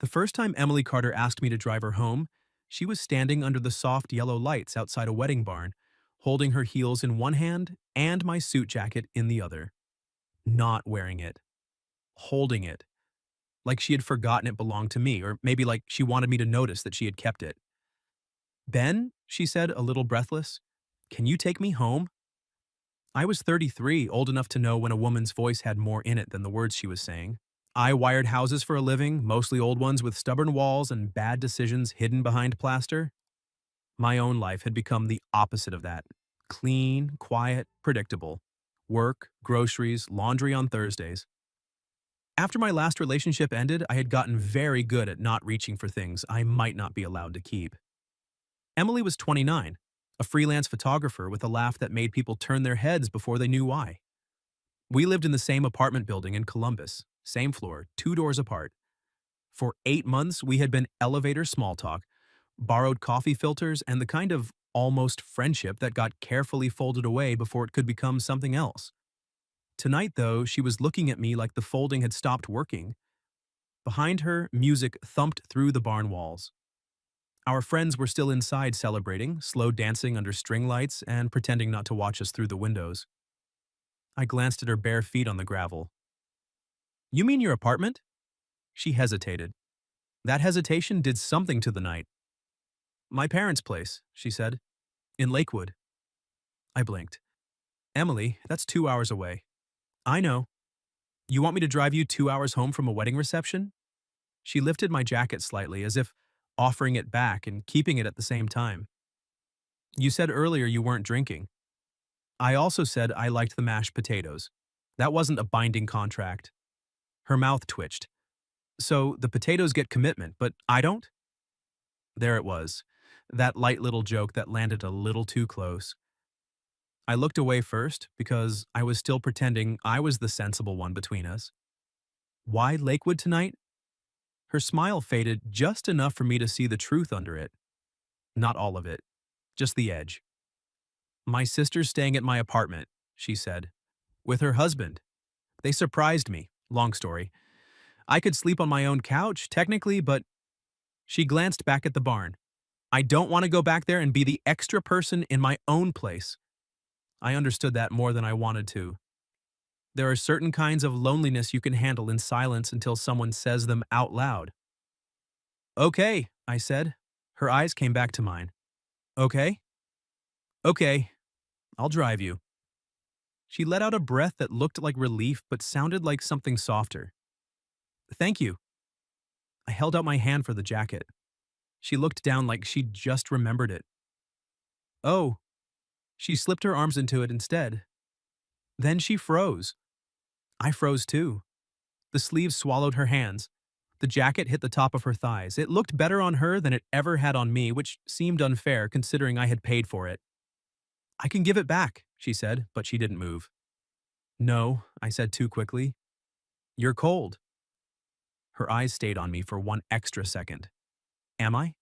The first time Emily Carter asked me to drive her home, she was standing under the soft yellow lights outside a wedding barn, holding her heels in one hand and my suit jacket in the other. Not wearing it. Holding it. Like she had forgotten it belonged to me, or maybe like she wanted me to notice that she had kept it. Ben, she said, a little breathless, can you take me home? I was 33, old enough to know when a woman's voice had more in it than the words she was saying. I wired houses for a living, mostly old ones with stubborn walls and bad decisions hidden behind plaster. My own life had become the opposite of that. Clean, quiet, predictable. Work, groceries, laundry on Thursdays. After my last relationship ended, I had gotten very good at not reaching for things I might not be allowed to keep. Emily was 29, a freelance photographer with a laugh that made people turn their heads before they knew why. We lived in the same apartment building in Columbus, same floor, two doors apart. For 8 months, we had been elevator small talk, borrowed coffee filters, and the kind of almost friendship that got carefully folded away before it could become something else. Tonight, though, she was looking at me like the folding had stopped working. Behind her, music thumped through the barn walls. Our friends were still inside celebrating, slow dancing under string lights and pretending not to watch us through the windows. I glanced at her bare feet on the gravel. You mean your apartment? She hesitated. That hesitation did something to the night. My parents' place, she said. In Lakewood. I blinked. Emily, that's 2 hours away. I know. You want me to drive you 2 hours home from a wedding reception? She lifted my jacket slightly, as if offering it back and keeping it at the same time. You said earlier you weren't drinking. I also said I liked the mashed potatoes. That wasn't a binding contract. Her mouth twitched. So the potatoes get commitment, but I don't? There it was, that light little joke that landed a little too close. I looked away first because I was still pretending I was the sensible one between us. Why Lakewood tonight? Her smile faded just enough for me to see the truth under it. Not all of it, just the edge. My sister's staying at my apartment, she said. With her husband. They surprised me, long story. I could sleep on my own couch, technically, but she glanced back at the barn. I don't want to go back there and be the extra person in my own place. I understood that more than I wanted to. There are certain kinds of loneliness you can handle in silence until someone says them out loud. Okay, I said. Her eyes came back to mine. Okay? Okay, I'll drive you. She let out a breath that looked like relief but sounded like something softer. Thank you. I held out my hand for the jacket. She looked down like she'd just remembered it. Oh. She slipped her arms into it instead. Then she froze. I froze too. The sleeves swallowed her hands. The jacket hit the top of her thighs. It looked better on her than it ever had on me, which seemed unfair considering I had paid for it. I can give it back, she said, but she didn't move. No, I said too quickly. You're cold. Her eyes stayed on me for one extra second. Am I?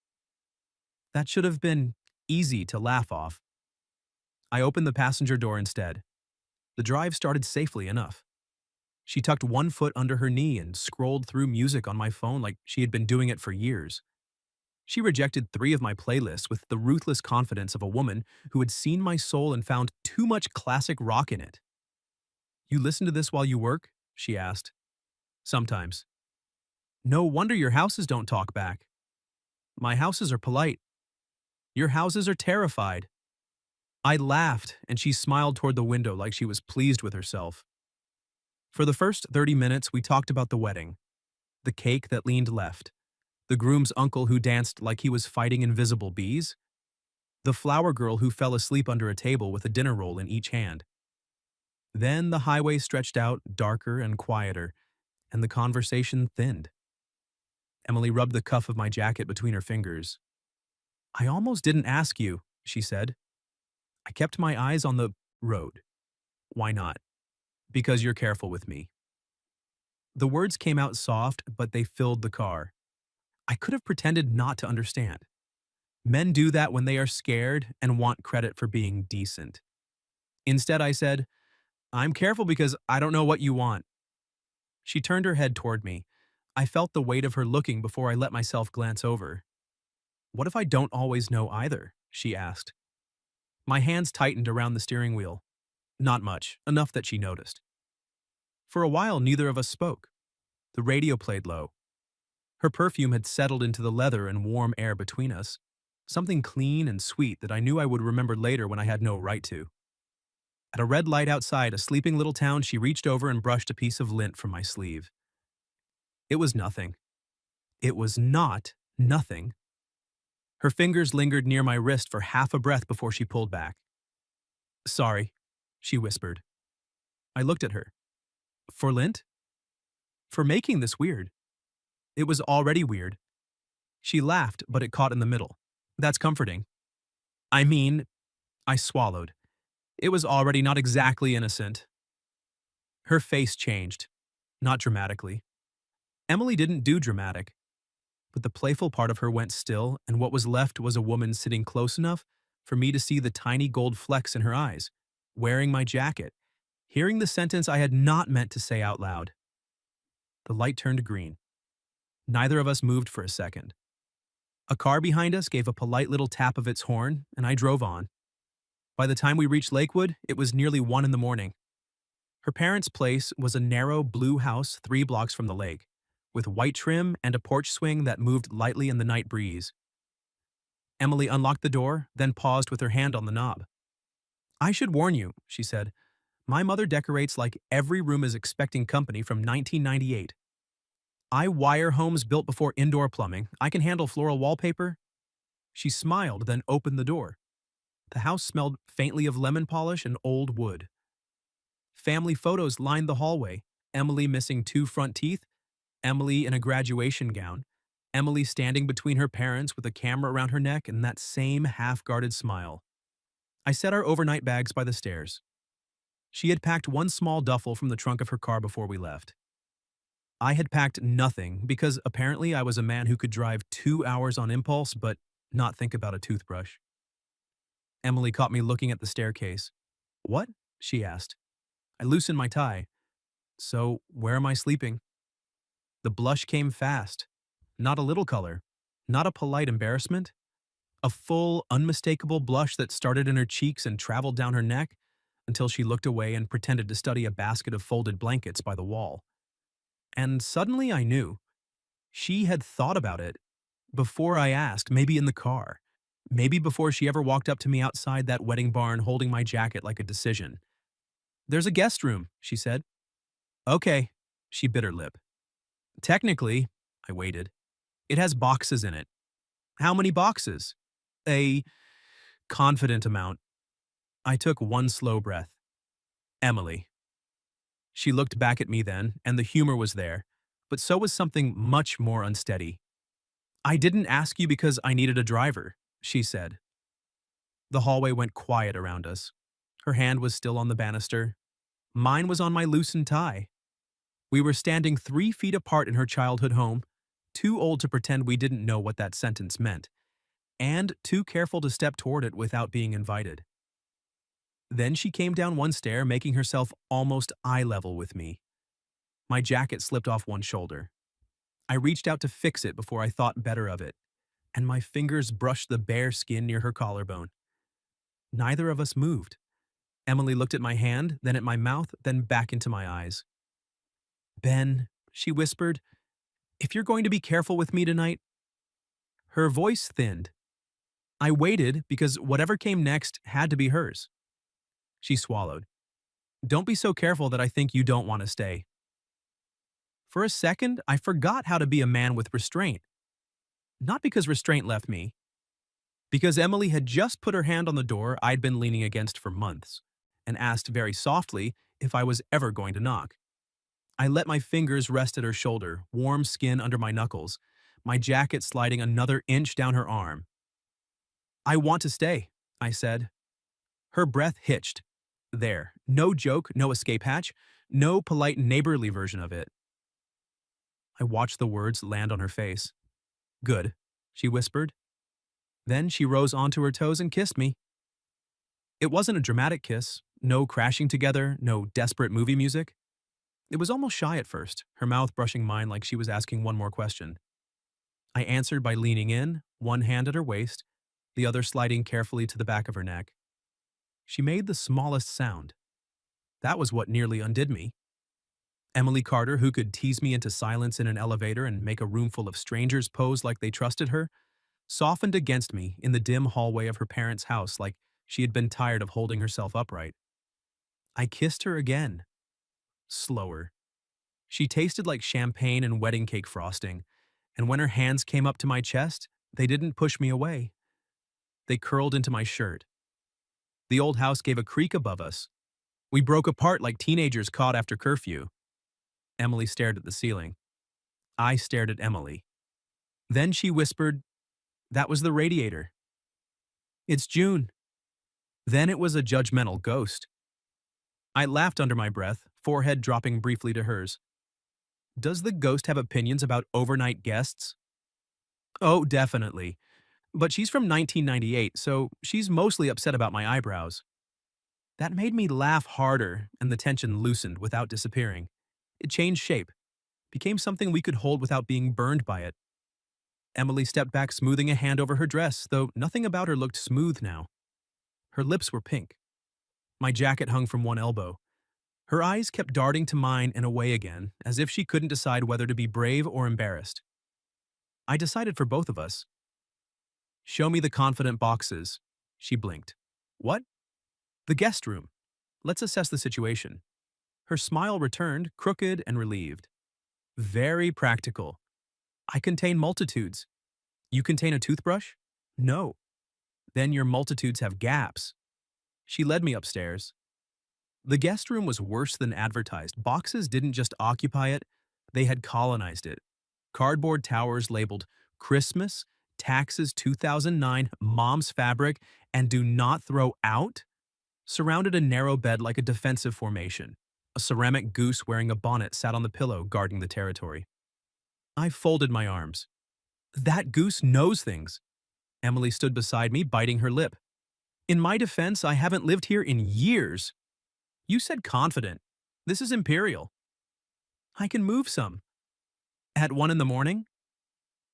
That should have been easy to laugh off. I opened the passenger door instead. The drive started safely enough. She tucked one foot under her knee and scrolled through music on my phone like she had been doing it for years. She rejected 3 of my playlists with the ruthless confidence of a woman who had seen my soul and found too much classic rock in it. You listen to this while you work? She asked. Sometimes. No wonder your houses don't talk back. My houses are polite. Your houses are terrified. I laughed, and she smiled toward the window like she was pleased with herself. For the first 30 minutes, we talked about the wedding, the cake that leaned left, the groom's uncle who danced like he was fighting invisible bees, the flower girl who fell asleep under a table with a dinner roll in each hand. Then the highway stretched out darker and quieter, and the conversation thinned. Emily rubbed the cuff of my jacket between her fingers. I almost didn't ask you, she said. I kept my eyes on the road. Why not? Because you're careful with me. The words came out soft, but they filled the car. I could have pretended not to understand. Men do that when they are scared and want credit for being decent. Instead, I said, I'm careful because I don't know what you want. She turned her head toward me. I felt the weight of her looking before I let myself glance over. "What if I don't always know either?" she asked. My hands tightened around the steering wheel. Not much, enough that she noticed. For a while, neither of us spoke. The radio played low. Her perfume had settled into the leather and warm air between us, something clean and sweet that I knew I would remember later when I had no right to. At a red light outside a sleeping little town, she reached over and brushed a piece of lint from my sleeve. It was nothing. It was not nothing. Her fingers lingered near my wrist for half a breath before she pulled back. "Sorry," she whispered. I looked at her. "For lint? For making this weird?" It was already weird. She laughed, but it caught in the middle. "That's comforting." I mean, I swallowed. It was already not exactly innocent. Her face changed. Not dramatically. Emily didn't do dramatic. But the playful part of her went still, and what was left was a woman sitting close enough for me to see the tiny gold flecks in her eyes, wearing my jacket, hearing the sentence I had not meant to say out loud. The light turned green. Neither of us moved for a second. A car behind us gave a polite little tap of its horn, and I drove on. By the time we reached Lakewood, it was nearly 1 in the morning. Her parents' place was a narrow blue house 3 blocks from the lake, with white trim and a porch swing that moved lightly in the night breeze. Emily unlocked the door, then paused with her hand on the knob. "I should warn you," she said. "My mother decorates like every room is expecting company from 1998. I wire homes built before indoor plumbing. I can handle floral wallpaper." She smiled, then opened the door. The house smelled faintly of lemon polish and old wood. Family photos lined the hallway, Emily missing 2 front teeth, Emily in a graduation gown, Emily standing between her parents with a camera around her neck and that same half-guarded smile. I set our overnight bags by the stairs. She had packed 1 small duffel from the trunk of her car before we left. I had packed nothing because apparently I was a man who could drive 2 hours on impulse but not think about a toothbrush. Emily caught me looking at the staircase. "What?" she asked. I loosened my tie. "So, where am I sleeping?" The blush came fast. Not a little color. Not a polite embarrassment. A full, unmistakable blush that started in her cheeks and traveled down her neck until she looked away and pretended to study a basket of folded blankets by the wall. And suddenly I knew. She had thought about it. Before I asked, maybe in the car. Maybe before she ever walked up to me outside that wedding barn holding my jacket like a decision. "There's a guest room," she said. "Okay," she bit her lip. "Technically," I waited, "it has boxes in it." "How many boxes?" "A confident amount." I took 1 slow breath. "Emily." She looked back at me then, and the humor was there, but so was something much more unsteady. "I didn't ask you because I needed a driver," she said. The hallway went quiet around us. Her hand was still on the banister. Mine was on my loosened tie. We were standing 3 feet apart in her childhood home, too old to pretend we didn't know what that sentence meant, and too careful to step toward it without being invited. Then she came down 1 stair, making herself almost eye level with me. My jacket slipped off 1 shoulder. I reached out to fix it before I thought better of it, and my fingers brushed the bare skin near her collarbone. Neither of us moved. Emily looked at my hand, then at my mouth, then back into my eyes. "Ben," she whispered, "if you're going to be careful with me tonight." Her voice thinned. I waited because whatever came next had to be hers. She swallowed. "Don't be so careful that I think you don't want to stay." For a second, I forgot how to be a man with restraint. Not because restraint left me. Because Emily had just put her hand on the door I'd been leaning against for months, and asked very softly if I was ever going to knock. I let my fingers rest at her shoulder, warm skin under my knuckles, my jacket sliding another inch down her arm. "I want to stay," I said. Her breath hitched. There, no joke, no escape hatch, no polite neighborly version of it. I watched the words land on her face. "Good," she whispered. Then she rose onto her toes and kissed me. It wasn't a dramatic kiss, no crashing together, no desperate movie music. It was almost shy at first, her mouth brushing mine like she was asking one more question. I answered by leaning in, one hand at her waist, the other sliding carefully to the back of her neck. She made the smallest sound. That was what nearly undid me. Emily Carter, who could tease me into silence in an elevator and make a room full of strangers pose like they trusted her, softened against me in the dim hallway of her parents' house like she had been tired of holding herself upright. I kissed her again, slower. She tasted like champagne and wedding cake frosting, and when her hands came up to my chest, they didn't push me away. They curled into my shirt. The old house gave a creak above us. We broke apart like teenagers caught after curfew. Emily stared at the ceiling. I stared at Emily. Then she whispered, "That was the radiator." "It's June." Then it was a judgmental ghost. I laughed under my breath, forehead dropping briefly to hers. "Does the ghost have opinions about overnight guests?" "Oh, definitely. But she's from 1998, so she's mostly upset about my eyebrows." That made me laugh harder, and the tension loosened without disappearing. It changed shape, became something we could hold without being burned by it. Emily stepped back, smoothing a hand over her dress, though nothing about her looked smooth now. Her lips were pink. My jacket hung from one elbow. Her eyes kept darting to mine and away again, as if she couldn't decide whether to be brave or embarrassed. I decided for both of us. "Show me the confident boxes." She blinked. "What?" "The guest room. Let's assess the situation." Her smile returned, crooked and relieved. "Very practical. I contain multitudes. You contain a toothbrush?" "No." "Then your multitudes have gaps." She led me upstairs. The guest room was worse than advertised. Boxes didn't just occupy it, they had colonized it. Cardboard towers labeled Christmas, Taxes 2009, Mom's Fabric, and Do Not Throw Out surrounded a narrow bed like a defensive formation. A ceramic goose wearing a bonnet sat on the pillow, guarding the territory. I folded my arms. "That goose knows things." Emily stood beside me, biting her lip. "In my defense, I haven't lived here in years." "You said confident. This is Imperial." "I can move some." "At 1 in the morning?"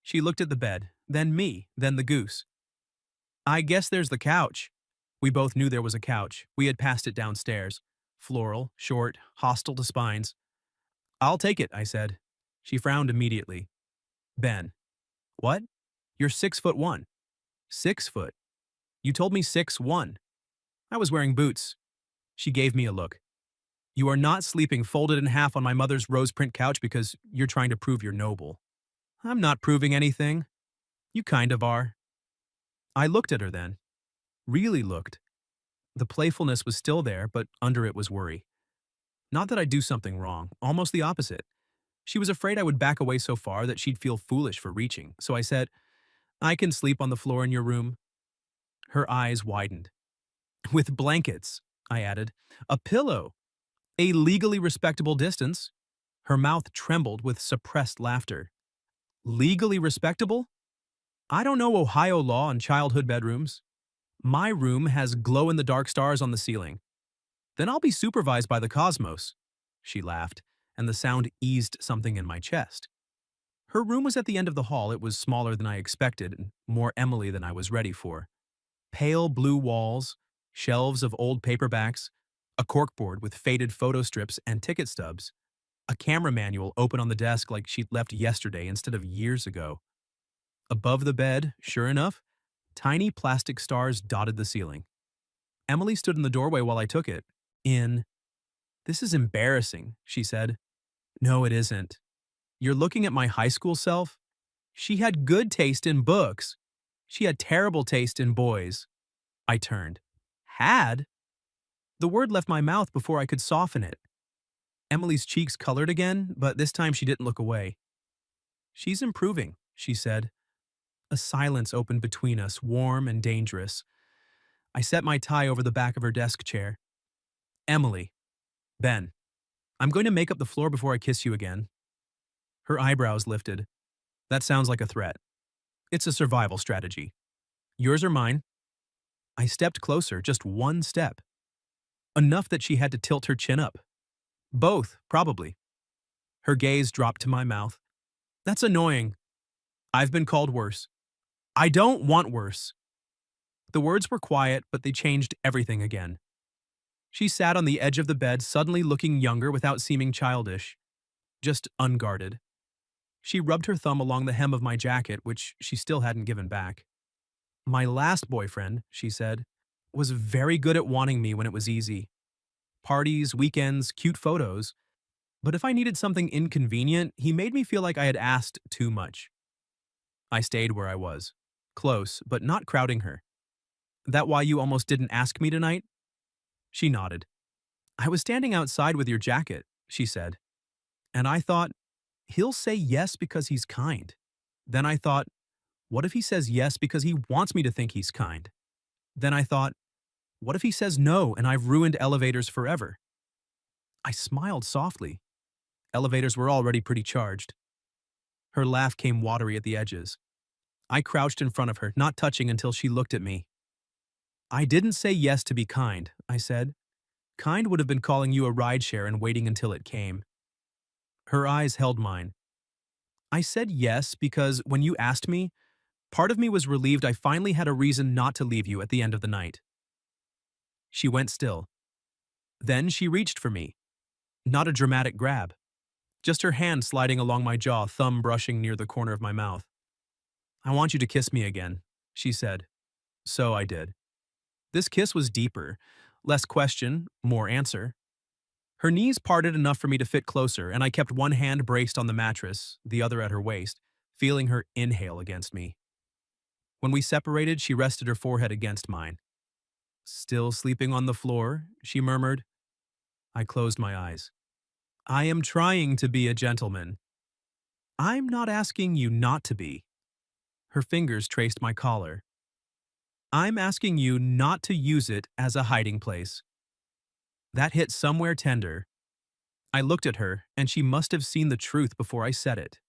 She looked at the bed, then me, then the goose. "I guess there's the couch." We both knew there was a couch. We had passed it downstairs. Floral, short, hostile to spines. "I'll take it," I said. She frowned immediately. "Ben." "What?" "You're 6'1". "6 foot? You told me 6'1". "I was wearing boots." She gave me a look. "You are not sleeping folded in half on my mother's rose print couch because you're trying to prove you're noble." "I'm not proving anything." "You kind of are." I looked at her then. Really looked. The playfulness was still there, but under it was worry. Not that I'd do something wrong, almost the opposite. She was afraid I would back away so far that she'd feel foolish for reaching, so I said, "I can sleep on the floor in your room." Her eyes widened. "With blankets," I added. "A pillow. A legally respectable distance." Her mouth trembled with suppressed laughter. "Legally respectable? I don't know Ohio law on childhood bedrooms. My room has glow-in-the-dark stars on the ceiling. Then I'll be supervised by the cosmos." She laughed, and the sound eased something in my chest. Her room was at the end of the hall. It was smaller than I expected, and more Emily than I was ready for. Pale blue walls, shelves of old paperbacks, a corkboard with faded photo strips and ticket stubs, a camera manual open on the desk like she'd left yesterday instead of years ago. Above the bed, sure enough, tiny plastic stars dotted the ceiling. Emily stood in the doorway while I took it. "This is embarrassing," she said. "No, it isn't. You're looking at my high school self? She had good taste in books. She had terrible taste in boys." I turned. "Had?" The word left my mouth before I could soften it. Emily's cheeks colored again, but this time she didn't look away. "She's improving," she said. A silence opened between us, warm and dangerous. I set my tie over the back of her desk chair. "Emily." "Ben. I'm going to make up the floor before I kiss you again." Her eyebrows lifted. "That sounds like a threat." "It's a survival strategy." "Yours or mine?" I stepped closer, just one step. Enough that she had to tilt her chin up. "Both, probably." Her gaze dropped to my mouth. That's annoying. I've been called worse. I don't want worse. The words were quiet, but they changed everything again. She sat on the edge of the bed, suddenly looking younger without seeming childish, just unguarded. She rubbed her thumb along the hem of my jacket, which she still hadn't given back. My last boyfriend, she said, was very good at wanting me when it was easy. Parties, weekends, cute photos. But if I needed something inconvenient, he made me feel like I had asked too much. I stayed where I was, close, but not crowding her. That why you almost didn't ask me tonight? She nodded. I was standing outside with your jacket, she said. And I thought, he'll say yes because he's kind. Then I thought, what if he says yes because he wants me to think he's kind? Then I thought, what if he says no and I've ruined elevators forever? I smiled softly. Elevators were already pretty charged. Her laugh came watery at the edges. I crouched in front of her, not touching until she looked at me. I didn't say yes to be kind, I said. Kind would have been calling you a rideshare and waiting until it came. Her eyes held mine. I said yes because when you asked me, part of me was relieved I finally had a reason not to leave you at the end of the night. She went still. Then she reached for me. Not a dramatic grab. Just her hand sliding along my jaw, thumb brushing near the corner of my mouth. I want you to kiss me again, she said. So I did. This kiss was deeper. Less question, more answer. Her knees parted enough for me to fit closer, and I kept one hand braced on the mattress, the other at her waist, feeling her inhale against me. When we separated, she rested her forehead against mine. Still sleeping on the floor, she murmured. I closed my eyes. I am trying to be a gentleman. I'm not asking you not to be. Her fingers traced my collar. I'm asking you not to use it as a hiding place. That hit somewhere tender. I looked at her, and she must have seen the truth before I said it.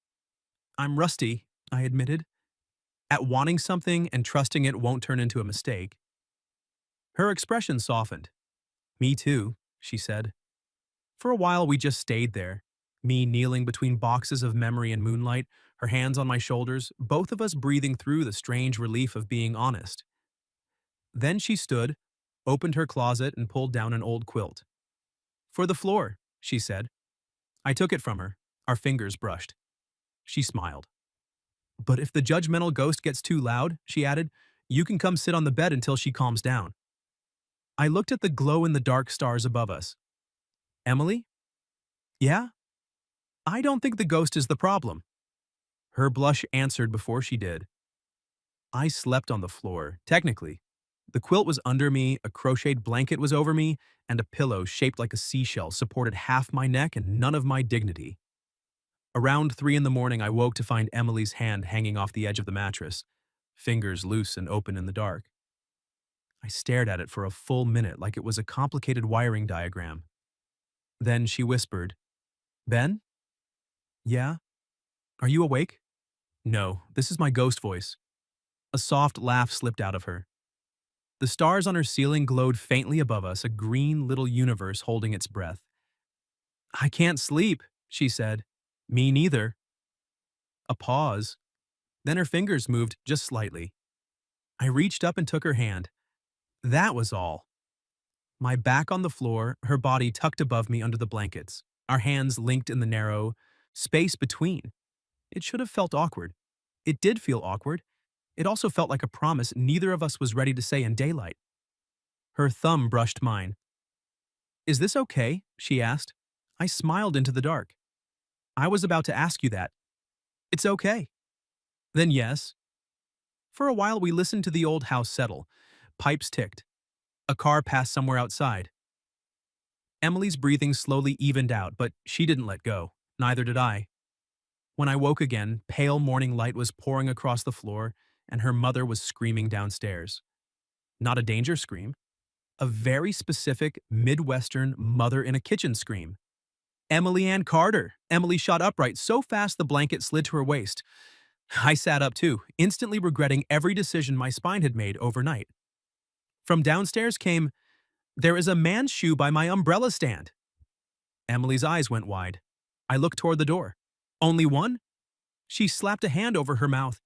I'm rusty, I admitted, at wanting something and trusting it won't turn into a mistake. Her expression softened. Me too, she said. For a while we just stayed there, me kneeling between boxes of memory and moonlight, her hands on my shoulders, both of us breathing through the strange relief of being honest. Then she stood, opened her closet, and pulled down an old quilt. For the floor, she said. I took it from her. Our fingers brushed. She smiled. But if the judgmental ghost gets too loud, she added, you can come sit on the bed until she calms down. I looked at the glow-in-the-dark stars above us. Emily? Yeah? I don't think the ghost is the problem. Her blush answered before she did. I slept on the floor, technically. The quilt was under me, a crocheted blanket was over me, and a pillow shaped like a seashell supported half my neck and none of my dignity. Around 3 a.m, I woke to find Emily's hand hanging off the edge of the mattress, fingers loose and open in the dark. I stared at it for a full minute like it was a complicated wiring diagram. Then she whispered, Ben? Yeah? Are you awake? No, this is my ghost voice. A soft laugh slipped out of her. The stars on her ceiling glowed faintly above us, a green little universe holding its breath. I can't sleep, she said. Me neither. A pause. Then her fingers moved just slightly. I reached up and took her hand. That was all. My back on the floor, her body tucked above me under the blankets, our hands linked in the narrow space between. It should have felt awkward. It did feel awkward. It also felt like a promise neither of us was ready to say in daylight. Her thumb brushed mine. Is this okay? She asked. I smiled into the dark. I was about to ask you that. It's okay. Then yes. For a while we listened to the old house settle. Pipes ticked. A car passed somewhere outside. Emily's breathing slowly evened out, but she didn't let go. Neither did I. When I woke again, pale morning light was pouring across the floor, and her mother was screaming downstairs. Not a danger scream. A very specific Midwestern mother-in-a-kitchen scream. Emily Ann Carter! Emily shot upright so fast the blanket slid to her waist. I sat up too, instantly regretting every decision my spine had made overnight. From downstairs came, there is a man's shoe by my umbrella stand. Emily's eyes went wide. I looked toward the door. Only one? She slapped a hand over her mouth.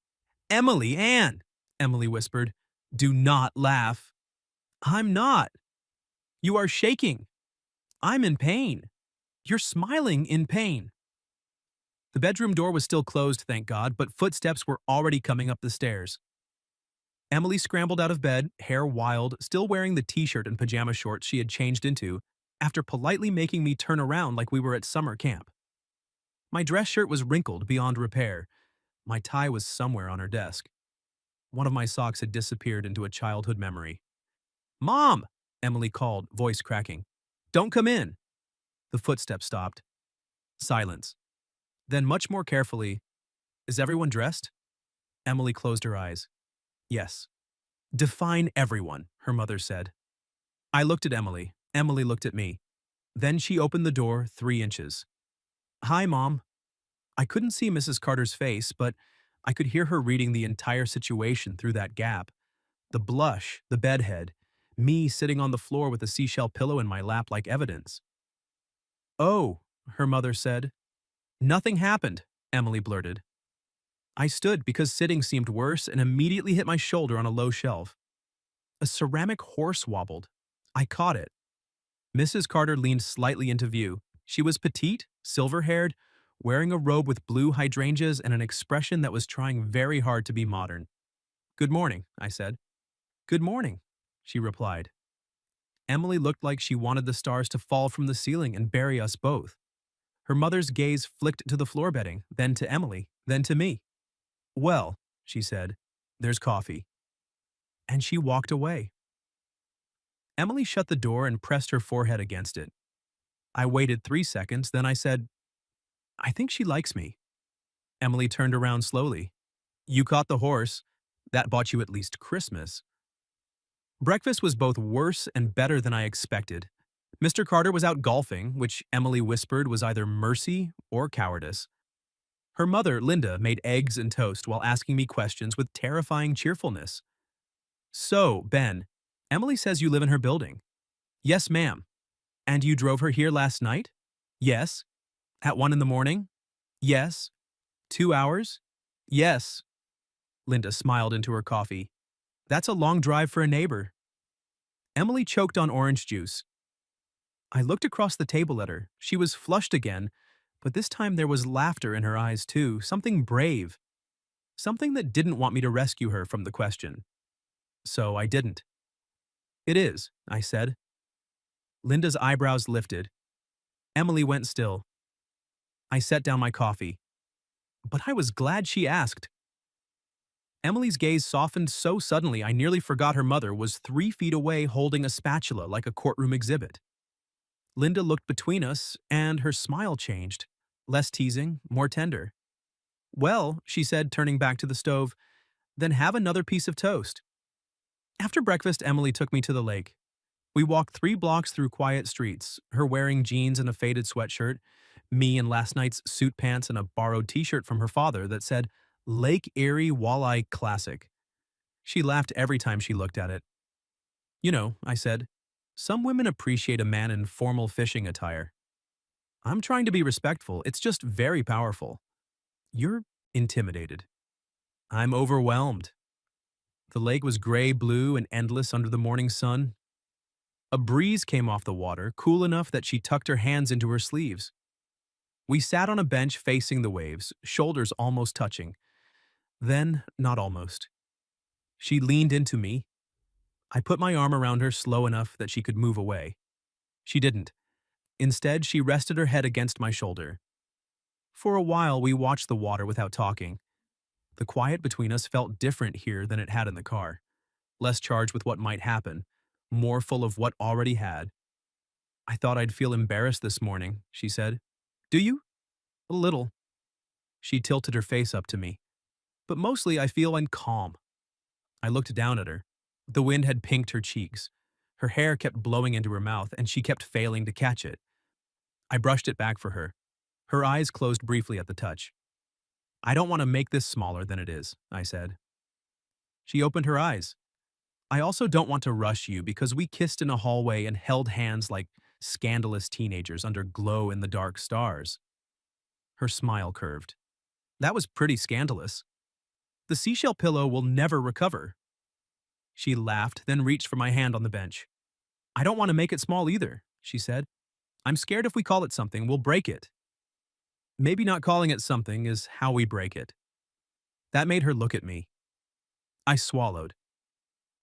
Emily Ann, Emily whispered. Do not laugh. I'm not. You are shaking. I'm in pain. You're smiling in pain. The bedroom door was still closed, thank God, but footsteps were already coming up the stairs. Emily scrambled out of bed, hair wild, still wearing the t-shirt and pajama shorts she had changed into, after politely making me turn around like we were at summer camp. My dress shirt was wrinkled beyond repair. My tie was somewhere on her desk. One of my socks had disappeared into a childhood memory. Mom! Emily called, voice cracking. Don't come in. The footsteps stopped. Silence. Then, much more carefully, is everyone dressed? Emily closed her eyes. Yes. Define everyone, her mother said. I looked at Emily. Emily looked at me. Then she opened the door 3 inches. Hi, Mom. I couldn't see Mrs. Carter's face, but I could hear her reading the entire situation through that gap. The blush, the bedhead, me sitting on the floor with a seashell pillow in my lap like evidence. Oh, her mother said. Nothing happened, Emily blurted. I stood because sitting seemed worse and immediately hit my shoulder on a low shelf. A ceramic horse wobbled. I caught it. Mrs. Carter leaned slightly into view. She was petite, silver-haired, wearing a robe with blue hydrangeas and an expression that was trying very hard to be modern. Good morning, I said. Good morning, she replied. Emily looked like she wanted the stars to fall from the ceiling and bury us both. Her mother's gaze flicked to the floor bedding, then to Emily, then to me. Well, she said, there's coffee. And she walked away. Emily shut the door and pressed her forehead against it. I waited 3 seconds, then I said, I think she likes me. Emily turned around slowly. You caught the horse. That bought you at least Christmas. Breakfast was both worse and better than I expected. Mr. Carter was out golfing, which Emily whispered was either mercy or cowardice. Her mother, Linda, made eggs and toast while asking me questions with terrifying cheerfulness. So, Ben, Emily says you live in her building. Yes, ma'am. And you drove her here last night? Yes. At 1 in the morning? Yes. 2 hours? Yes. Linda smiled into her coffee. That's a long drive for a neighbor. Emily choked on orange juice. I looked across the table at her. She was flushed again, but this time there was laughter in her eyes too, something brave. Something that didn't want me to rescue her from the question. So I didn't. It is, I said. Linda's eyebrows lifted. Emily went still. I set down my coffee. But I was glad she asked. Emily's gaze softened so suddenly I nearly forgot her mother was 3 feet away holding a spatula like a courtroom exhibit. Linda looked between us, and her smile changed. Less teasing, more tender. Well, she said, turning back to the stove, then have another piece of toast. After breakfast, Emily took me to the lake. We walked 3 blocks through quiet streets, her wearing jeans and a faded sweatshirt, me in last night's suit pants and a borrowed t-shirt from her father that said, Lake Erie Walleye Classic. She laughed every time she looked at it. You know, I said, some women appreciate a man in formal fishing attire. I'm trying to be respectful, it's just very powerful. You're intimidated. I'm overwhelmed. The lake was gray-blue and endless under the morning sun. A breeze came off the water, cool enough that she tucked her hands into her sleeves. We sat on a bench facing the waves, shoulders almost touching. Then, not almost. She leaned into me. I put my arm around her slow enough that she could move away. She didn't. Instead, she rested her head against my shoulder. For a while, we watched the water without talking. The quiet between us felt different here than it had in the car. Less charged with what might happen, more full of what already had. I thought I'd feel embarrassed this morning, she said. Do you? A little. She tilted her face up to me. But mostly I feel calm. I looked down at her. The wind had pinked her cheeks. Her hair kept blowing into her mouth, and she kept failing to catch it. I brushed it back for her. Her eyes closed briefly at the touch. I don't want to make this smaller than it is, I said. She opened her eyes. I also don't want to rush you because we kissed in a hallway and held hands like scandalous teenagers under glow-in-the-dark stars. Her smile curved. That was pretty scandalous. The seashell pillow will never recover. She laughed, then reached for my hand on the bench. I don't want to make it small either, she said. I'm scared if we call it something, we'll break it. Maybe not calling it something is how we break it. That made her look at me. I swallowed.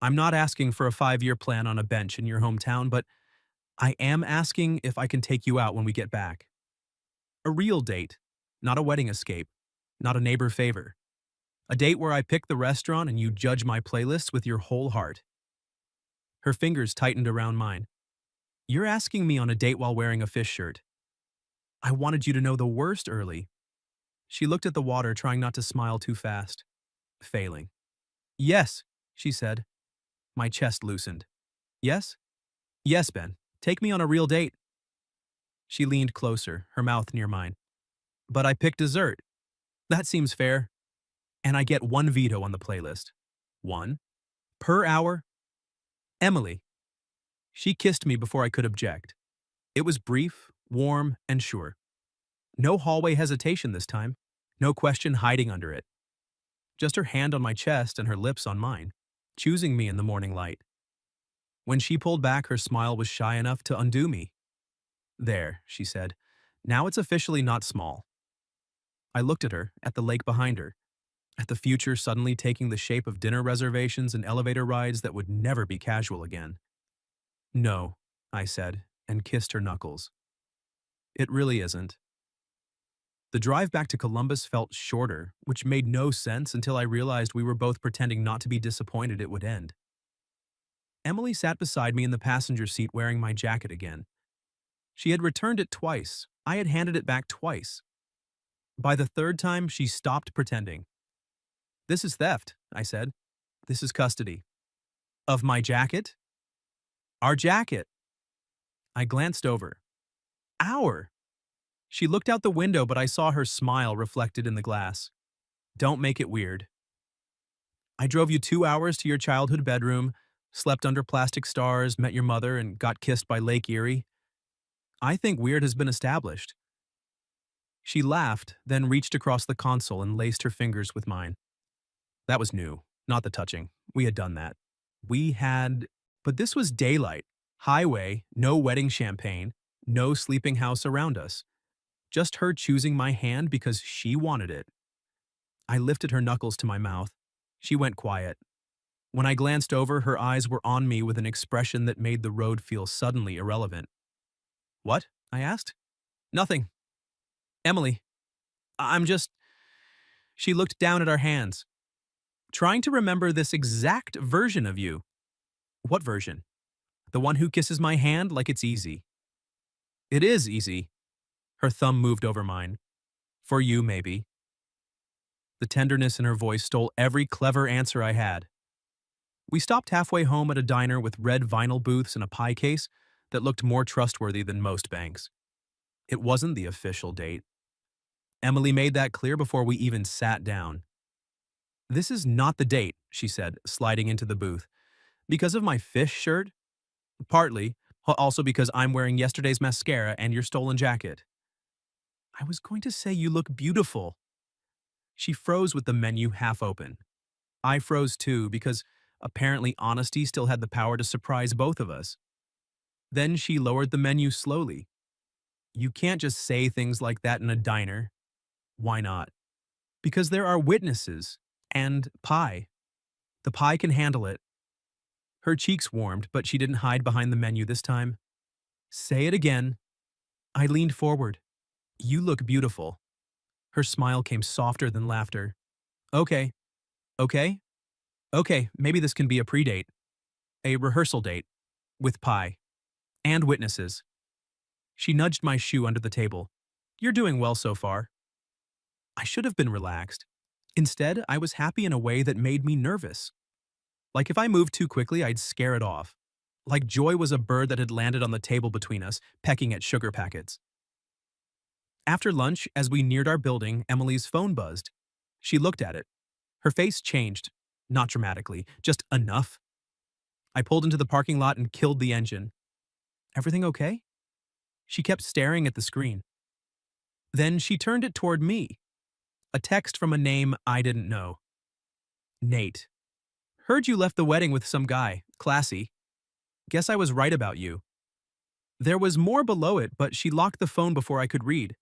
I'm not asking for a 5-year plan on a bench in your hometown, but I am asking if I can take you out when we get back. A real date, not a wedding escape, not a neighbor favor. A date where I pick the restaurant and you judge my playlist with your whole heart. Her fingers tightened around mine. You're asking me on a date while wearing a fish shirt. I wanted you to know the worst early. She looked at the water, trying not to smile too fast. Failing. Yes, she said. My chest loosened. Yes? Yes, Ben. Take me on a real date. She leaned closer, her mouth near mine. But I picked dessert. That seems fair. And I get one veto on the playlist. One. Per hour. Emily. She kissed me before I could object. It was brief, warm, and sure. No hallway hesitation this time. No question hiding under it. Just her hand on my chest and her lips on mine, choosing me in the morning light. When she pulled back, her smile was shy enough to undo me. There, she said. Now it's officially not small. I looked at her, at the lake behind her, at the future suddenly taking the shape of dinner reservations and elevator rides that would never be casual again. No, I said, and kissed her knuckles. It really isn't. The drive back to Columbus felt shorter, which made no sense until I realized we were both pretending not to be disappointed it would end. Emily sat beside me in the passenger seat wearing my jacket again. She had returned it twice. I had handed it back twice. By the third time, she stopped pretending. This is theft, I said. This is custody. Of my jacket? Our jacket. I glanced over. Our. She looked out the window, but I saw her smile reflected in the glass. Don't make it weird. I drove you 2 hours to your childhood bedroom, slept under plastic stars, met your mother, and got kissed by Lake Erie. I think weird has been established. She laughed, then reached across the console and laced her fingers with mine. That was new, not the touching. We had done that. But this was daylight, highway, no wedding champagne, no sleeping house around us. Just her choosing my hand because she wanted it. I lifted her knuckles to my mouth. She went quiet. When I glanced over, her eyes were on me with an expression that made the road feel suddenly irrelevant. What? I asked. Nothing. Emily, I'm just... She looked down at our hands. Trying to remember this exact version of you. What version? The one who kisses my hand like it's easy. It is easy. Her thumb moved over mine. For you, maybe. The tenderness in her voice stole every clever answer I had. We stopped halfway home at a diner with red vinyl booths and a pie case that looked more trustworthy than most banks. It wasn't the official date. Emily made that clear before we even sat down. This is not the date, she said, sliding into the booth. Because of my fish shirt? Partly, also because I'm wearing yesterday's mascara and your stolen jacket. I was going to say you look beautiful. She froze with the menu half open. I froze too because apparently honesty still had the power to surprise both of us. Then she lowered the menu slowly. You can't just say things like that in a diner. Why not? Because there are witnesses. And pie. The pie can handle it. Her cheeks warmed, but she didn't hide behind the menu this time. Say it again. I leaned forward. You look beautiful. Her smile came softer than laughter. Okay. Okay? Okay, maybe this can be a pre-date. A rehearsal date. With pie. And witnesses. She nudged my shoe under the table. You're doing well so far. I should have been relaxed. Instead, I was happy in a way that made me nervous. Like if I moved too quickly, I'd scare it off. Like joy was a bird that had landed on the table between us, pecking at sugar packets. After lunch, as we neared our building, Emily's phone buzzed. She looked at it. Her face changed. Not dramatically, just enough. I pulled into the parking lot and killed the engine. Everything okay? She kept staring at the screen. Then she turned it toward me, a text from a name I didn't know. Nate. Heard you left the wedding with some guy. Classy. Guess I was right about you. There was more below it, but she locked the phone before I could read.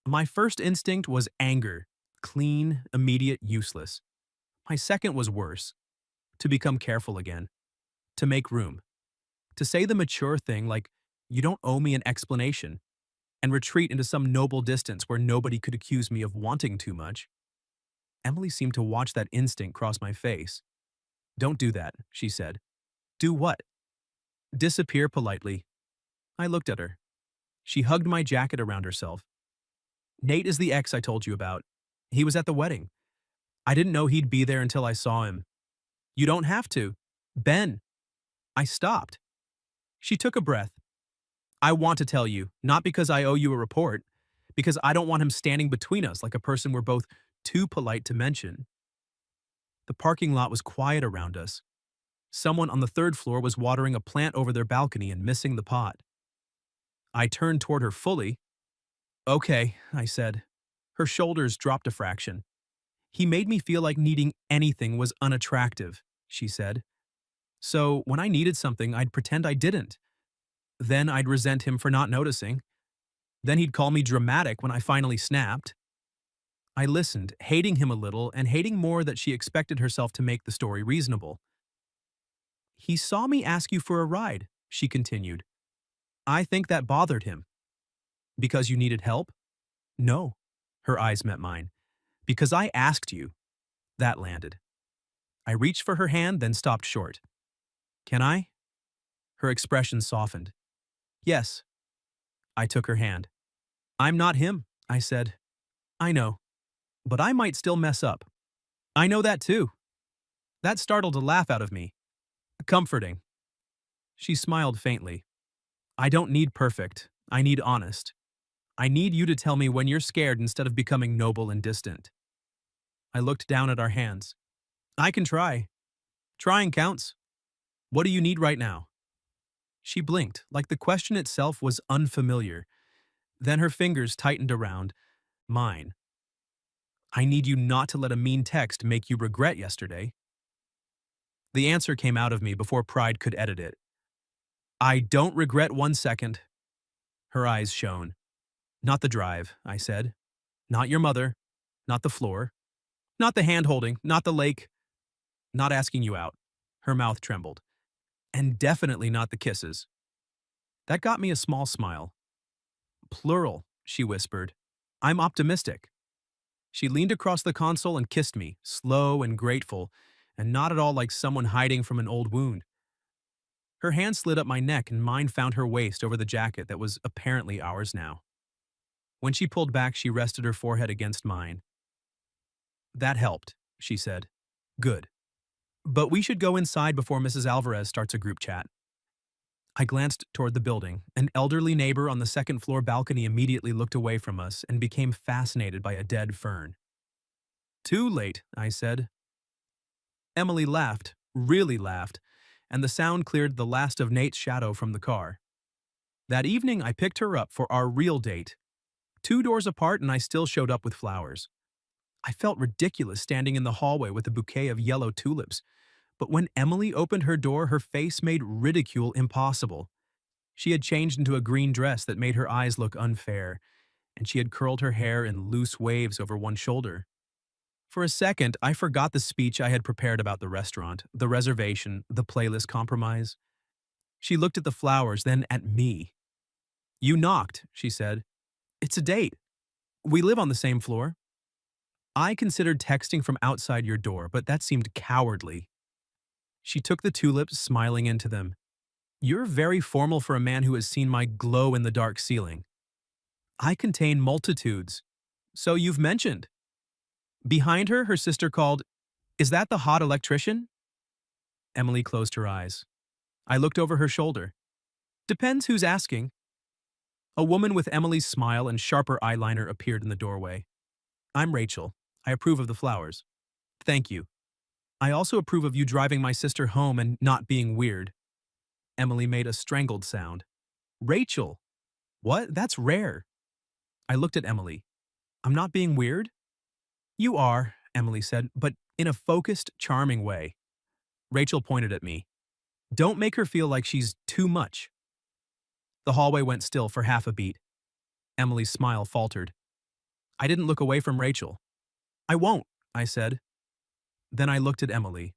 My first instinct was anger. Clean, immediate, useless. My second was worse. To become careful again. To make room. To say the mature thing like, you don't owe me an explanation. And retreat into some noble distance where nobody could accuse me of wanting too much. Emily seemed to watch that instinct cross my face. Don't do that, she said. Do what? Disappear politely. I looked at her. She hugged my jacket around herself. Nate is the ex I told you about. He was at the wedding. I didn't know he'd be there until I saw him. You don't have to. Ben. I stopped. She took a breath. I want to tell you, not because I owe you a report, because I don't want him standing between us like a person we're both too polite to mention. The parking lot was quiet around us. Someone on the third floor was watering a plant over their balcony and missing the pot. I turned toward her fully. Okay, I said. Her shoulders dropped a fraction. He made me feel like needing anything was unattractive, she said. So when I needed something, I'd pretend I didn't. Then I'd resent him for not noticing. Then he'd call me dramatic when I finally snapped. I listened, hating him a little and hating more that she expected herself to make the story reasonable. He saw me ask you for a ride, she continued. I think that bothered him. Because you needed help? No. Her eyes met mine. Because I asked you. That landed. I reached for her hand, then stopped short. Can I? Her expression softened. Yes. I took her hand. I'm not him, I said. I know. But I might still mess up. I know that too. That startled a laugh out of me. Comforting. She smiled faintly. I don't need perfect. I need honest. I need you to tell me when you're scared instead of becoming noble and distant. I looked down at our hands. I can try. Trying counts. What do you need right now? She blinked, like the question itself was unfamiliar. Then her fingers tightened around mine. I need you not to let a mean text make you regret yesterday. The answer came out of me before pride could edit it. I don't regret 1 second. Her eyes shone. Not the drive, I said. Not your mother. Not the floor. Not the hand-holding. Not the lake. Not asking you out. Her mouth trembled. And definitely not the kisses. That got me a small smile. Plural, she whispered. I'm optimistic. She leaned across the console and kissed me, slow and grateful, and not at all like someone hiding from an old wound. Her hand slid up my neck and mine found her waist over the jacket that was apparently ours now. When she pulled back, she rested her forehead against mine. That helped, she said. Good. But we should go inside before Mrs. Alvarez starts a group chat. I glanced toward the building. An elderly neighbor on the second-floor balcony immediately looked away from us and became fascinated by a dead fern. Too late, I said. Emily laughed, really laughed, and the sound cleared the last of Nate's shadow from the car. That evening, I picked her up for our real date. 2 doors apart, and I still showed up with flowers. I felt ridiculous standing in the hallway with a bouquet of yellow tulips. But when Emily opened her door, her face made ridicule impossible. She had changed into a green dress that made her eyes look unfair, and she had curled her hair in loose waves over one shoulder. For a second, I forgot the speech I had prepared about the restaurant, the reservation, the playlist compromise. She looked at the flowers, then at me. You knocked, she said. It's a date. We live on the same floor. I considered texting from outside your door, but that seemed cowardly. She took the tulips, smiling into them. You're very formal for a man who has seen my glow-in-the-dark ceiling. I contain multitudes. So you've mentioned. Behind her, her sister called, Is that the hot electrician? Emily closed her eyes. I looked over her shoulder. Depends who's asking. A woman with Emily's smile and sharper eyeliner appeared in the doorway. I'm Rachel. I approve of the flowers. Thank you. I also approve of you driving my sister home and not being weird. Emily made a strangled sound. Rachel! What? That's rare. I looked at Emily. I'm not being weird? You are, Emily said, but in a focused, charming way. Rachel pointed at me. Don't make her feel like she's too much. The hallway went still for half a beat. Emily's smile faltered. I didn't look away from Rachel. I won't, I said. Then I looked at Emily.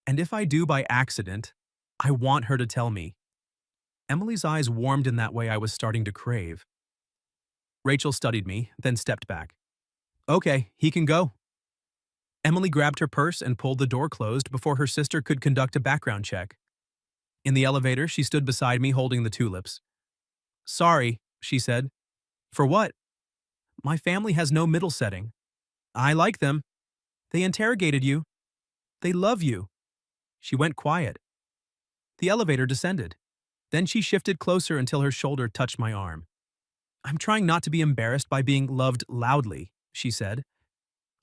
And if I do by accident, I want her to tell me. Emily's eyes warmed in that way I was starting to crave. Rachel studied me, then stepped back. Okay, he can go. Emily grabbed her purse and pulled the door closed before her sister could conduct a background check. In the elevator, she stood beside me holding the tulips. Sorry, she said. For what? My family has no middle setting. I like them. They interrogated you. They love you. She went quiet. The elevator descended. Then she shifted closer until her shoulder touched my arm. I'm trying not to be embarrassed by being loved loudly, she said.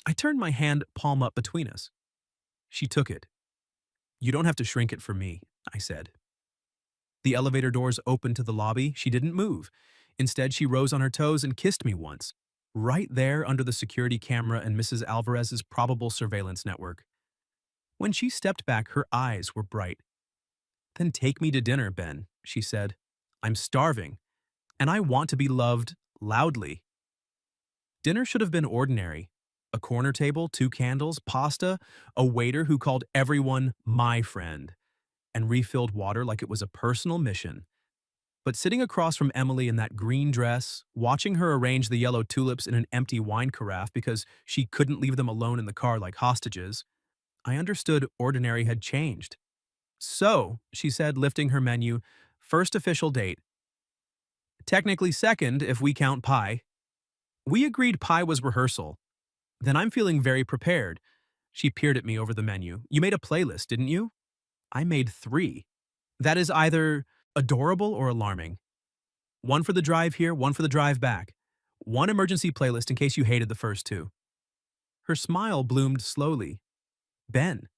I turned my hand palm up between us. She took it. You don't have to shrink it for me, I said. The elevator doors opened to the lobby. She didn't move. Instead, she rose on her toes and kissed me once, right there under the security camera and Mrs. Alvarez's probable surveillance network. When she stepped back, her eyes were bright. Then take me to dinner, Ben, she said. I'm starving, and I want to be loved loudly. Dinner should have been ordinary. A corner table, 2 candles, pasta, a waiter who called everyone my friend, and refilled water like it was a personal mission. But sitting across from Emily in that green dress, watching her arrange the yellow tulips in an empty wine carafe because she couldn't leave them alone in the car like hostages, I understood ordinary had changed. So, she said, lifting her menu, first official date. Technically second if we count pie. We agreed pie was rehearsal. Then I'm feeling very prepared. She peered at me over the menu. You made a playlist, didn't you? I made 3. That is either adorable or alarming. One for the drive here, one for the drive back. One emergency playlist in case you hated the first 2. Her smile bloomed slowly. Ben.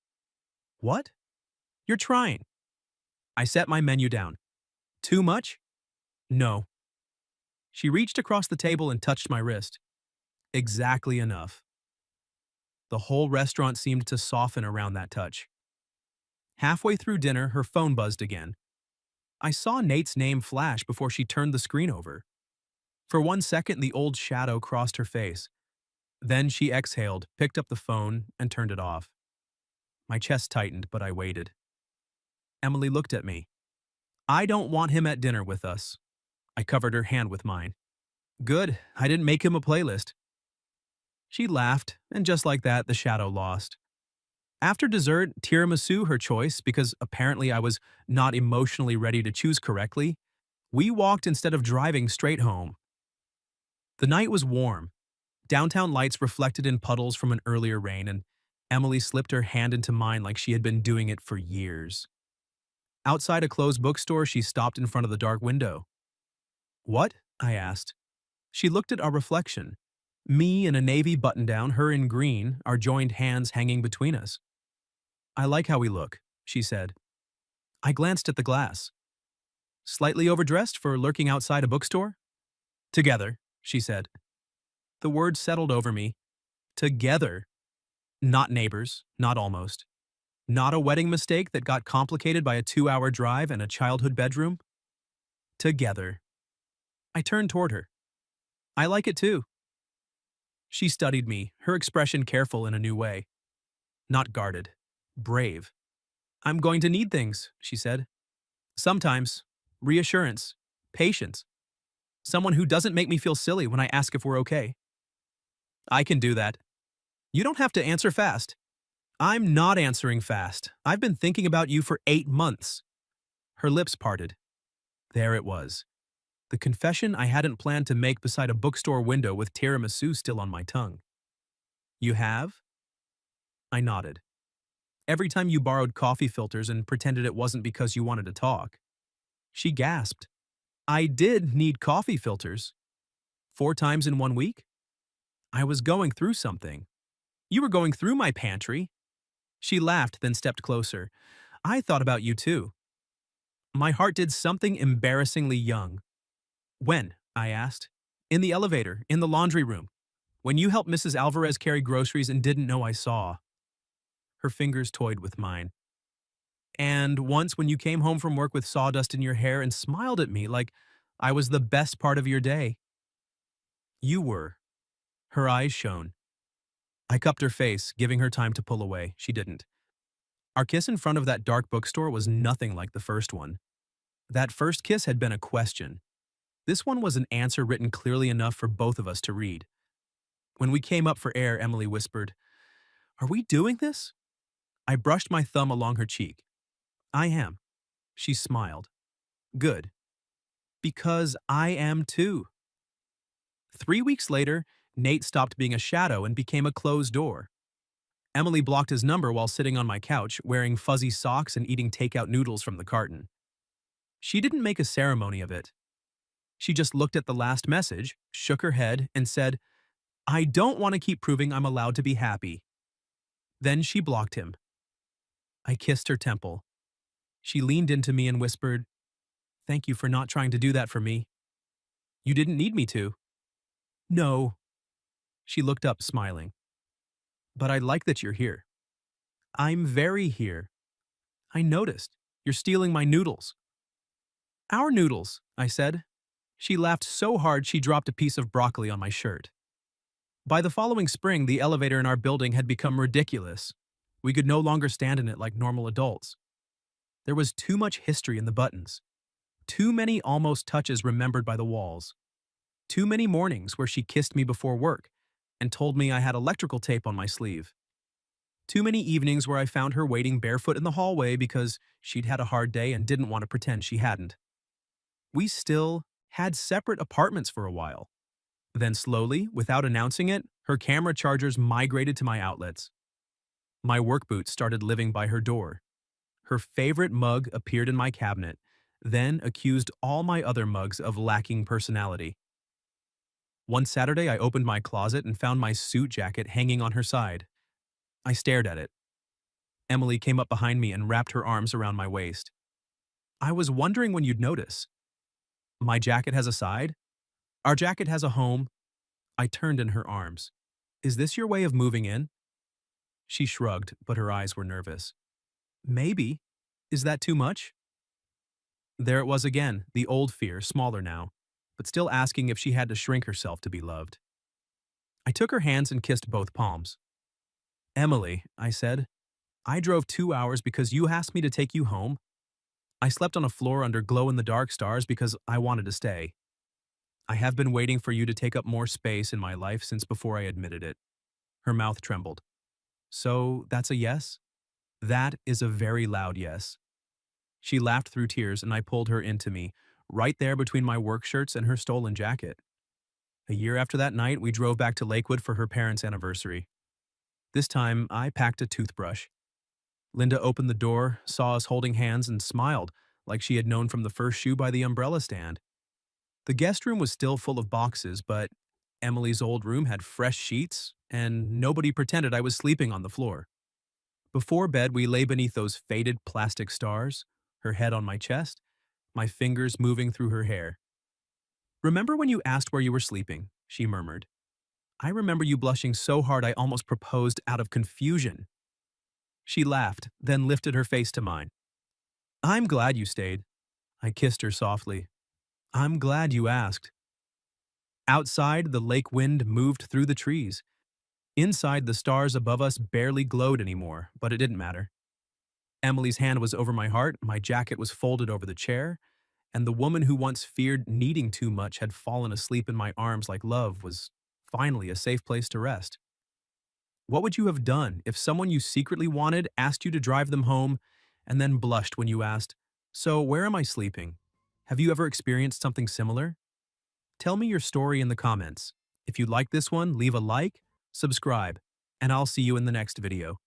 What? You're trying. I set my menu down. Too much? No. She reached across the table and touched my wrist. Exactly enough. The whole restaurant seemed to soften around that touch. Halfway through dinner, her phone buzzed again. I saw Nate's name flash before she turned the screen over. For 1 second, the old shadow crossed her face. Then she exhaled, picked up the phone, and turned it off. My chest tightened, but I waited. Emily looked at me. I don't want him at dinner with us. I covered her hand with mine. Good, I didn't make him a playlist. She laughed, and just like that, the shadow lost. After dessert, tiramisu her choice because apparently I was not emotionally ready to choose correctly, we walked instead of driving straight home. The night was warm. Downtown lights reflected in puddles from an earlier rain, and Emily slipped her hand into mine like she had been doing it for years. Outside a closed bookstore, she stopped in front of the dark window. What? I asked. She looked at our reflection. Me in a navy button-down, her in green, our joined hands hanging between us. I like how we look, she said. I glanced at the glass. Slightly overdressed for lurking outside a bookstore? Together, she said. The word settled over me. Together. Not neighbors, not almost. Not a wedding mistake that got complicated by a 2-hour drive and a childhood bedroom. Together. I turned toward her. I like it too. She studied me, her expression careful in a new way. Not guarded. Brave. I'm going to need things, she said. Sometimes. Reassurance. Patience. Someone who doesn't make me feel silly when I ask if we're okay. I can do that. You don't have to answer fast. I'm not answering fast. I've been thinking about you for 8 months. Her lips parted. There it was. The confession I hadn't planned to make beside a bookstore window with tiramisu still on my tongue. You have? I nodded. Every time you borrowed coffee filters and pretended it wasn't because you wanted to talk. She gasped. I did need coffee filters. 4 times in 1 week? I was going through something. You were going through my pantry. She laughed, then stepped closer. I thought about you too. My heart did something embarrassingly young. When? I asked. In the elevator, in the laundry room, when you helped Mrs. Alvarez carry groceries and didn't know I saw. Her fingers toyed with mine. And once when you came home from work with sawdust in your hair and smiled at me like I was the best part of your day. You were. Her eyes shone. I cupped her face, giving her time to pull away. She didn't. Our kiss in front of that dark bookstore was nothing like the first one. That first kiss had been a question. This one was an answer written clearly enough for both of us to read. When we came up for air, Emily whispered, "Are we doing this?" I brushed my thumb along her cheek. "I am." She smiled. "Good. Because I am too." 3 weeks later, Nate stopped being a shadow and became a closed door. Emily blocked his number while sitting on my couch, wearing fuzzy socks and eating takeout noodles from the carton. She didn't make a ceremony of it. She just looked at the last message, shook her head, and said, "I don't want to keep proving I'm allowed to be happy." Then she blocked him. I kissed her temple. She leaned into me and whispered, "Thank you for not trying to do that for me. You didn't need me to." "No." She looked up, smiling. "But I like that you're here." "I'm very here. I noticed. You're stealing my noodles." "Our noodles," I said. She laughed so hard she dropped a piece of broccoli on my shirt. By the following spring, the elevator in our building had become ridiculous. We could no longer stand in it like normal adults. There was too much history in the buttons. Too many almost touches remembered by the walls. Too many mornings where she kissed me before work and told me I had electrical tape on my sleeve. Too many evenings where I found her waiting barefoot in the hallway because she'd had a hard day and didn't want to pretend she hadn't. We still had separate apartments for a while. Then slowly, without announcing it, her camera chargers migrated to my outlets. My work boots started living by her door. Her favorite mug appeared in my cabinet, then accused all my other mugs of lacking personality. One Saturday, I opened my closet and found my suit jacket hanging on her side. I stared at it. Emily came up behind me and wrapped her arms around my waist. "I was wondering when you'd notice. My jacket has a side. Our jacket has a home." I turned in her arms. "Is this your way of moving in?" She shrugged, but her eyes were nervous. "Maybe. Is that too much?" There it was again, the old fear, smaller now, but still asking if she had to shrink herself to be loved. I took her hands and kissed both palms. "Emily," I said, "I drove 2 hours because you asked me to take you home. I slept on a floor under glow-in-the-dark stars because I wanted to stay. I have been waiting for you to take up more space in my life since before I admitted it." Her mouth trembled. "So that's a yes?" "That is a very loud yes." She laughed through tears and I pulled her into me, right there between my work shirts and her stolen jacket. A year after that night, we drove back to Lakewood for her parents' anniversary. This time, I packed a toothbrush. Linda opened the door, saw us holding hands, and smiled, like she had known from the first shoe by the umbrella stand. The guest room was still full of boxes, but Emily's old room had fresh sheets, and nobody pretended I was sleeping on the floor. Before bed, we lay beneath those faded plastic stars, her head on my chest, my fingers moving through her hair. "Remember when you asked where you were sleeping?" she murmured. "I remember you blushing so hard I almost proposed out of confusion." She laughed, then lifted her face to mine. "I'm glad you stayed." I kissed her softly. "I'm glad you asked." Outside, the lake wind moved through the trees. Inside, the stars above us barely glowed anymore, but it didn't matter. Emily's hand was over my heart, my jacket was folded over the chair, and the woman who once feared needing too much had fallen asleep in my arms like love was finally a safe place to rest. What would you have done if someone you secretly wanted asked you to drive them home and then blushed when you asked, "So where am I sleeping?" Have you ever experienced something similar? Tell me your story in the comments. If you like this one, leave a like, subscribe, and I'll see you in the next video.